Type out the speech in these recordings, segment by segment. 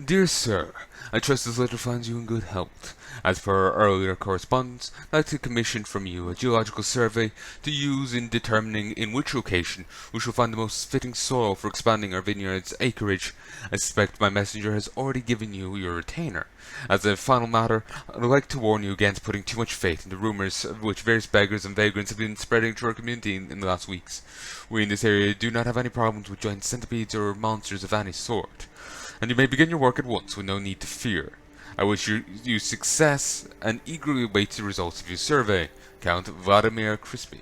Dear Sir, I trust this letter finds you in good health. As per our earlier correspondence, I'd like to commission from you a geological survey to use in determining in which location we shall find the most fitting soil for expanding our vineyard's acreage. I suspect my messenger has already given you your retainer. As a final matter, I'd like to warn you against putting too much faith in the rumours of which various beggars and vagrants have been spreading through our community in the last weeks. We in this area do not have any problems with giant centipedes or monsters of any sort, and you may begin your work at once with no need to fear. I wish you success and eagerly await the results of your survey. Count Vladimir Crispy.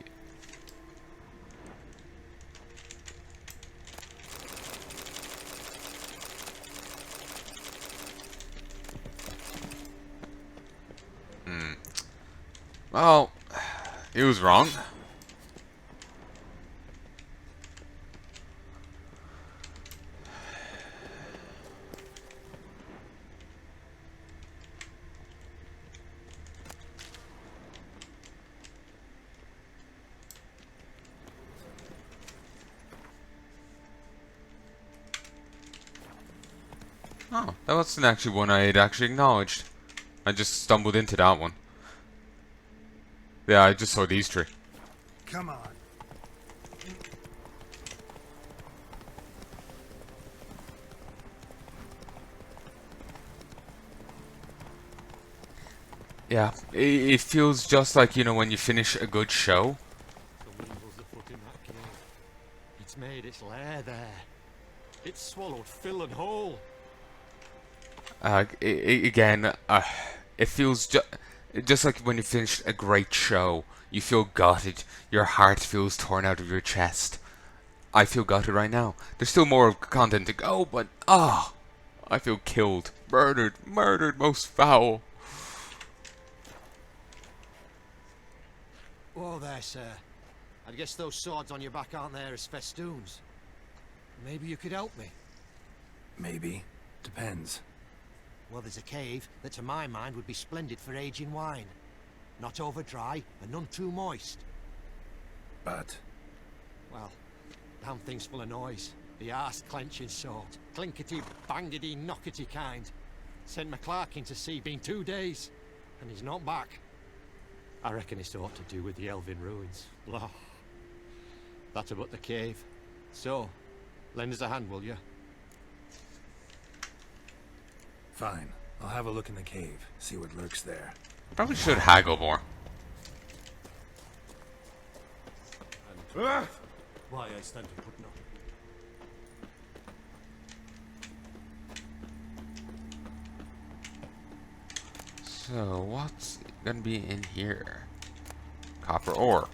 Well, he was wrong. Oh, that wasn't actually one I had actually acknowledged. I just stumbled into that one. Yeah, I just saw these three. Come on. Yeah, it feels just like, you know, when you finish a good show. The weevil's afoot in that cave. It's made its lair there. It's swallowed Phil and whole. Again, it feels just like when you finish a great show. You feel gutted. Your heart feels torn out of your chest. I feel gutted right now. There's still more content to go, but I feel killed, murdered, most foul. Whoa there, sir. I guess those swords on your back aren't there as festoons. Maybe you could help me. Maybe. Depends. Well, there's a cave that to my mind would be splendid for aging wine. Not over dry and none too moist. But Well, damn thing's full of noise. The arse-clenching sort. Clinkety, bangety, knockety kind. Sent McClark in to sea, been 2 days. And he's not back. I reckon it's aught to do with the elven ruins. Blah. That about the cave. So, lend us a hand, will you? fine. I'll have a look in the cave, see what lurks there. Probably should haggle more. Why I stand to put no. So, what's gonna be in here? Copper ore.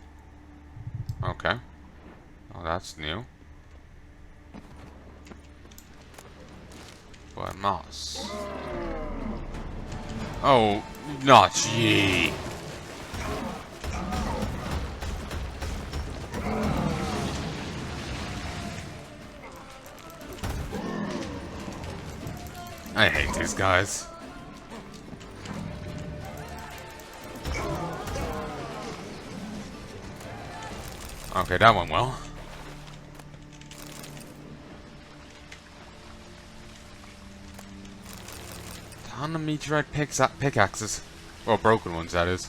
Okay. Oh, that's new. But moss. Oh, not ye. I hate these guys. Okay, that went well. Ton of meteorite pickaxes. Well, broken ones, that is.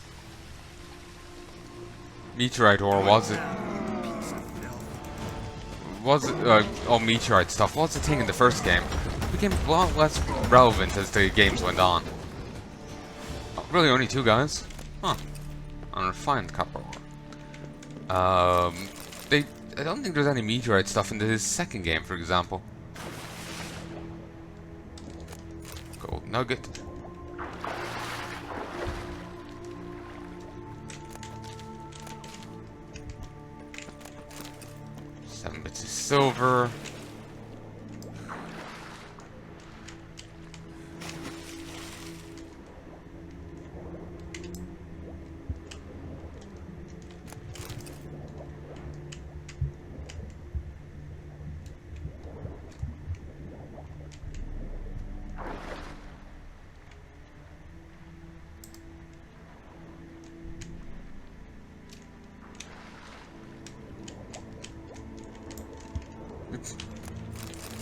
Meteorite ore, was it? All meteorite stuff was a thing in the first game. It became a lot less relevant as the games went on. Oh, really, only 2 guys? Huh. Unrefined copper ore. I don't think there's any meteorite stuff in the second game, for example. Gold nugget. Seven bits of silver.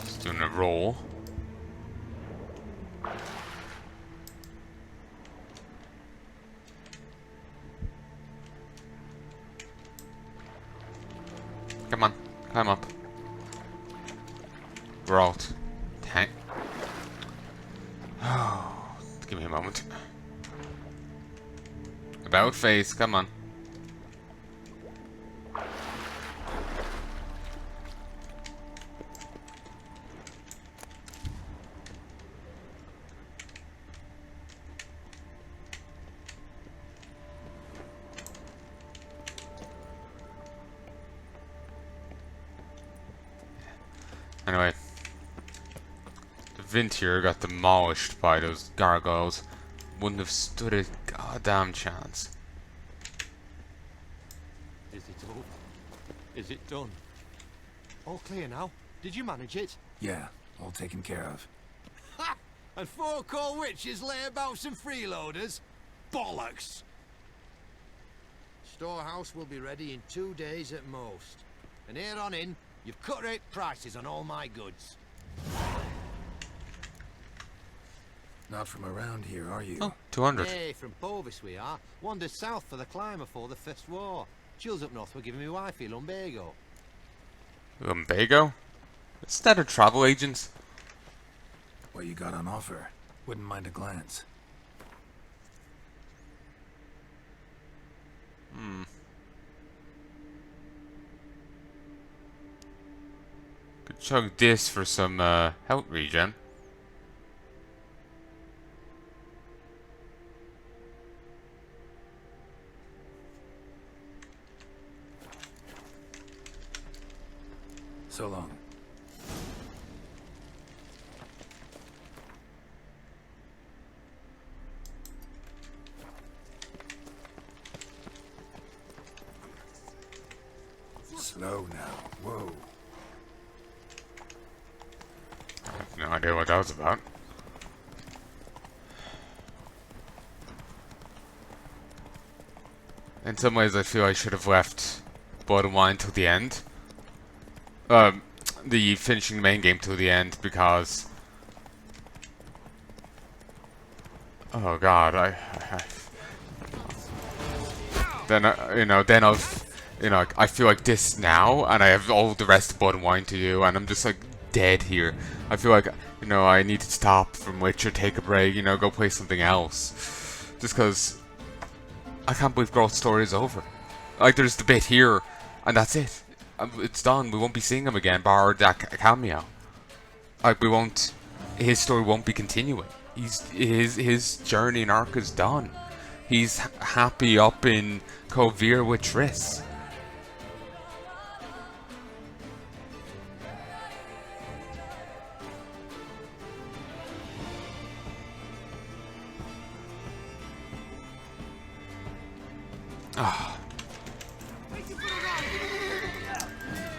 Just doing a roll. Climb up. We're out. Tank. Oh, give me a moment. About face, come on. Anyway, the Vintier got demolished by those gargoyles. Wouldn't have stood a goddamn chance. Is it all? Is it done? All clear now? Did you manage it? Yeah, all taken care of. Ha! And 4 cold witches lay about some freeloaders? Bollocks! Storehouse will be ready in 2 days at most. And here on in, you've cut rate prices on all my goods. Not from around here, are you? Oh, 200. Hey, from Bovis we are. Wandered south for the climber for the First War. Chills up north were giving me wifey lumbago. Lumbago? Is that a travel agent? What you got on offer? Wouldn't mind a glance. Could chug this for some health regen. So long. Slow now. Whoa. I have no idea what that was about. In some ways, I feel I should have left Blood and Wine till the end. The finishing the main game till the end because... Oh god, then, then I feel like this now, and I have all the rest of Blood and Wine to do, and I'm just like dead here. I feel like, I need to stop from Witcher, take a break, go play something else. Just because I can't believe Growth's story is over. Like, there's the bit here, and that's it. It's done. We won't be seeing him again, bar that cameo. Like, his story won't be continuing. His journey and arc is done. He's happy up in Kovir with Triss.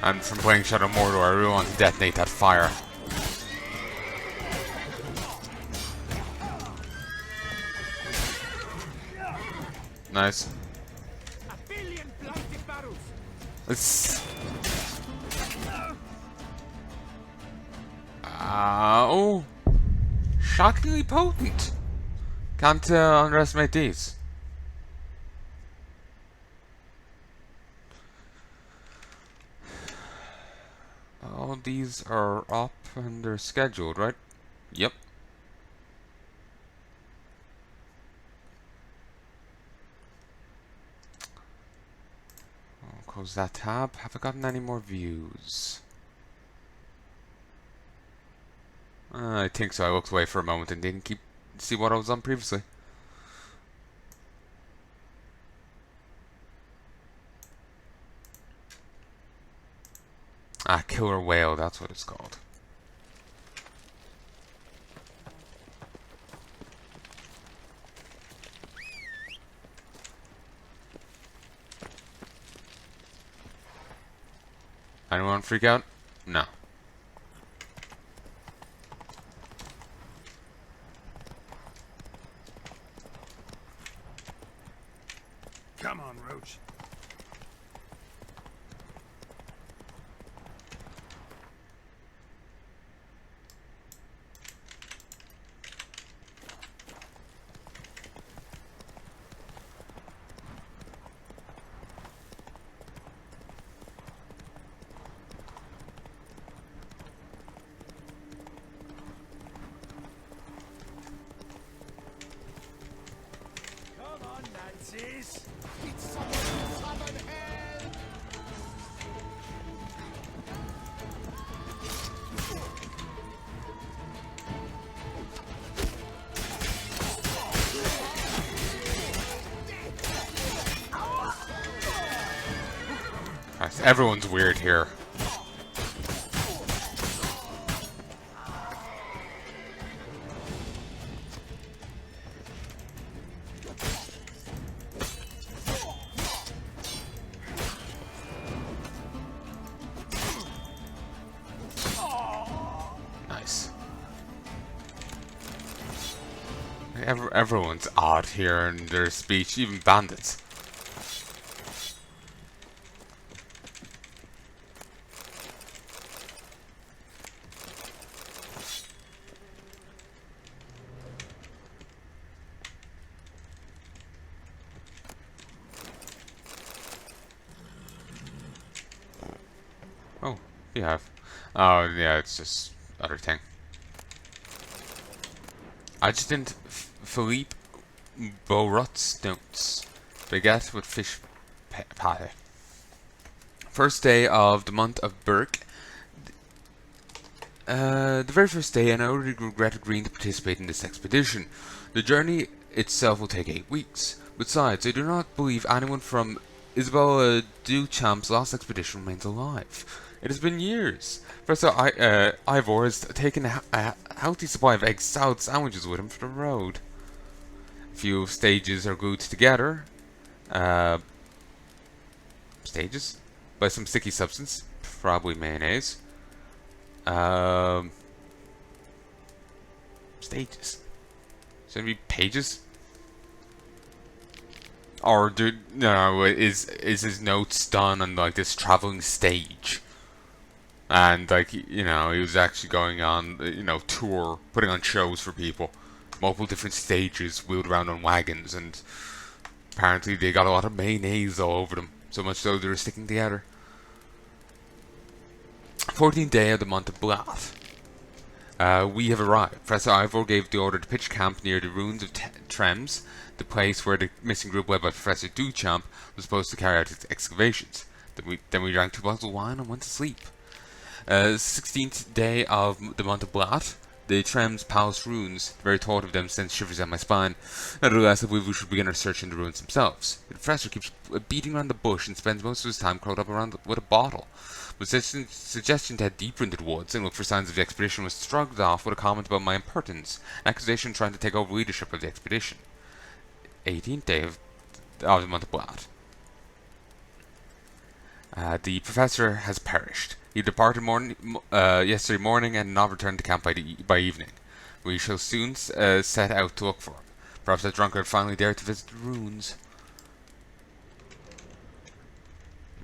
And from playing Shadow Mordor, I really want to detonate that fire. Nice. It's... oh! Shockingly potent! Can't underestimate these. All these are up and they're scheduled, right? Yep. I'll close that tab. Have I gotten any more views? I think so. I looked away for a moment and didn't see what I was on previously. Ah, Killer Whale, that's what it's called. Anyone freak out? No. Come on, Roach. Everyone's weird here. Nice. Everyone's odd here in their speech, even bandits. Oh, you have. Oh, yeah, it's just other thing. Adjutant Philippe Borot's notes. Baguette with fish pie. First day of the month of Burke. The very first day, and I already regret agreeing to participate in this expedition. The journey itself will take 8 weeks. Besides, I do not believe anyone from Isabella Duchamp's last expedition remains alive. It has been years. Professor Ivor has taken a healthy supply of egg salad sandwiches with him for the road. A few stages are glued together. Stages? By some sticky substance. Probably mayonnaise. Stages. Should it be pages? Or is his notes done on like this traveling stage? And like, you know, he was actually going on, you know, tour, putting on shows for people. Multiple different stages, wheeled around on wagons, and apparently they got a lot of mayonnaise all over them. So much so they were sticking together. 14th day of the month of Blath. We have arrived. Professor Ivor gave the order to pitch camp near the ruins of Trems, the place where the missing group led by Professor Duchamp was supposed to carry out its excavations. Then we drank 2 bottles of wine and went to sleep. 16th day of the month of Blath. The Trems Palace ruins. The very thought of them sends shivers down my spine. Nevertheless, I believe we should begin our search in the ruins themselves. The professor keeps beating around the bush and spends most of his time curled up around with a bottle. But suggestion to head deeper into the woods and look for signs of the expedition was shrugged off with a comment about my impertinence, an accusation trying to take over leadership of the expedition. 18th day of the month of Blath. The professor has perished. He departed yesterday morning and not returned to camp by evening. We shall soon set out to look for him. Perhaps that drunkard finally dared to visit the ruins.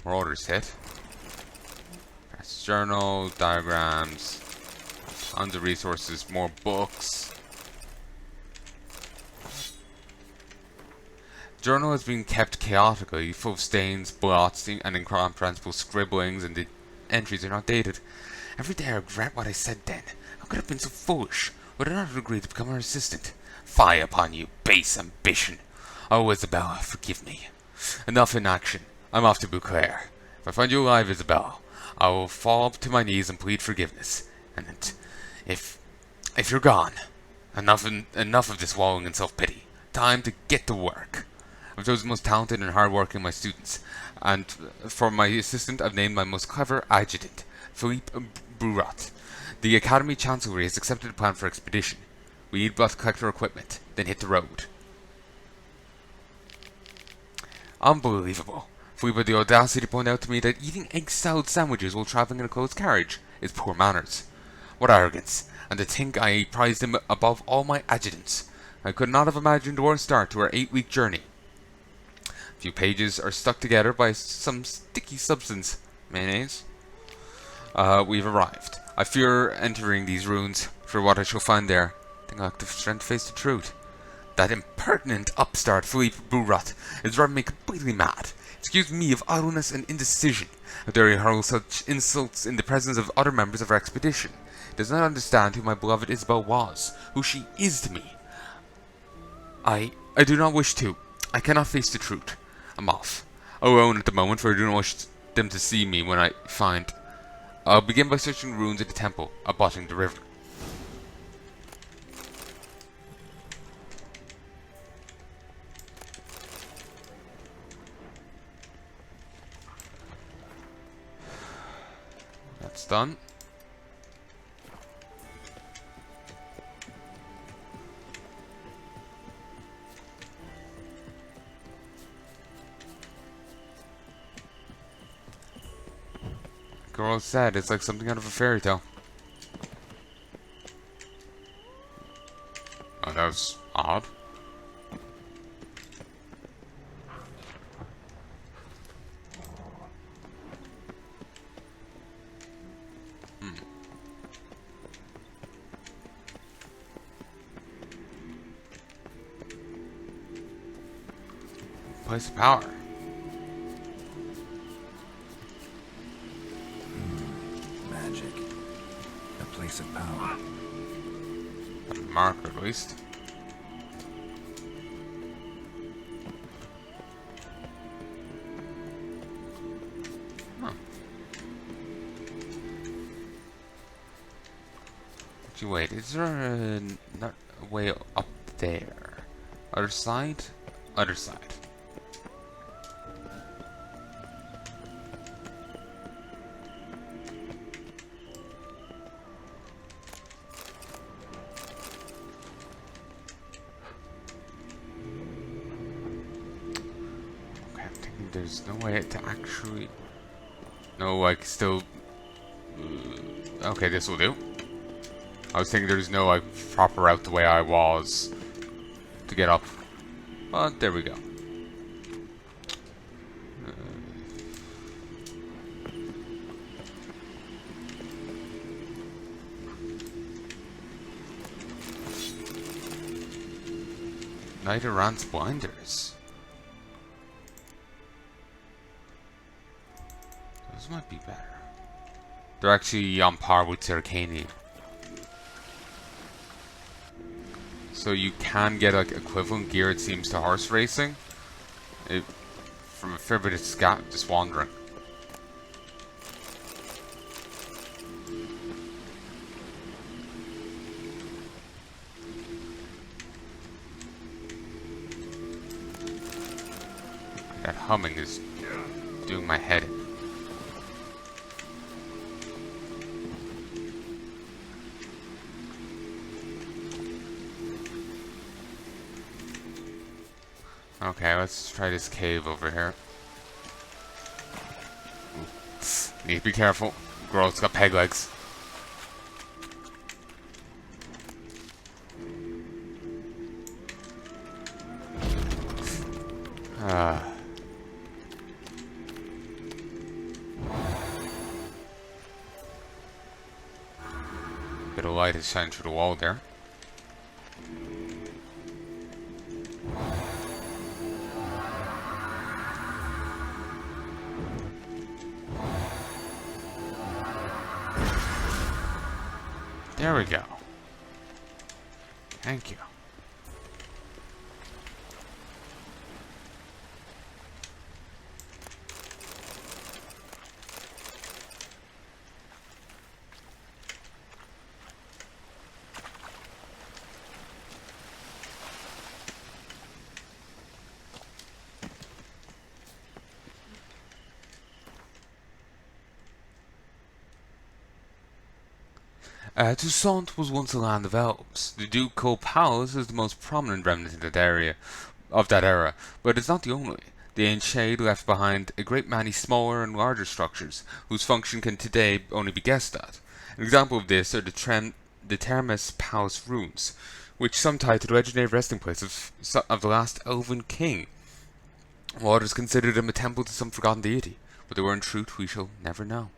More orders hit. Press journal, diagrams, tons of resources, more books. Journal has been kept chaotically, full of stains, blots, and incomprehensible scribblings, and the entries are not dated. Every day I regret what I said then. How could I have been so foolish? Would I not have agreed to become her assistant? Fie upon you, base ambition! Oh, Isabella, forgive me. Enough inaction. I'm off to Beauclair. If I find you alive, Isabella, I will fall to my knees and plead forgiveness. And if you're gone, enough of this wallowing in self-pity. Time to get to work. I've chosen the most talented and hard-working of my students, and for my assistant I've named my most clever adjutant, Philippe Burot. The Academy Chancellery has accepted a plan for expedition. We need but to collect our equipment, then hit the road. Unbelievable. Philippe had the audacity to point out to me that eating egg salad sandwiches while travelling in a closed carriage is poor manners. What arrogance, and to think I prized him above all my adjutants. I could not have imagined a worse start to our 8-week journey. A few pages are stuck together by some sticky substance. Mayonnaise. We've arrived. I fear entering these ruins for what I shall find there. I think I'll have the strength to face the truth. That impertinent upstart Philippe Burot is driving me completely mad. Excuse me of idleness and indecision. How dare he hurl such insults in the presence of other members of our expedition? He does not understand who my beloved Isabel was, who she is to me. I do not wish to. I cannot face the truth. I'm off. Alone at the moment, for I do not wish them to see me when I find. I'll begin by searching the ruins of the temple abutting the river. done. Girl said it's like something out of a fairy tale. Oh, that was odd. Place of power. Magic. A place of power. A marker, at least. Huh. Actually, wait, is there not a way up there? Other side? Other side. There's no way to actually... No, I can still... Okay, this will do. I was thinking there's no, like, proper route the way I was to get up. But there we go. Knight Errant's blinders. Those might be better. They're actually on par with Zerkani. So you can get like equivalent gear, it seems, to horse racing. From a fair bit of just wandering. That humming is doing my head in. Okay, let's try this cave over here. Ooh. Need to be careful. Girl's got peg legs. Bit of light is shining through the wall there. There we go. Thank you. Toussaint was once a land of elves. The ducal palace is the most prominent remnant in that area, but it's not the only. The ancient shade left behind a great many smaller and larger structures, whose function can today only be guessed at. An example of this are the Termes Palace ruins, which some tie to the legendary resting place of the last elven king. While others considered them a temple to some forgotten deity, but they were in truth we shall never know.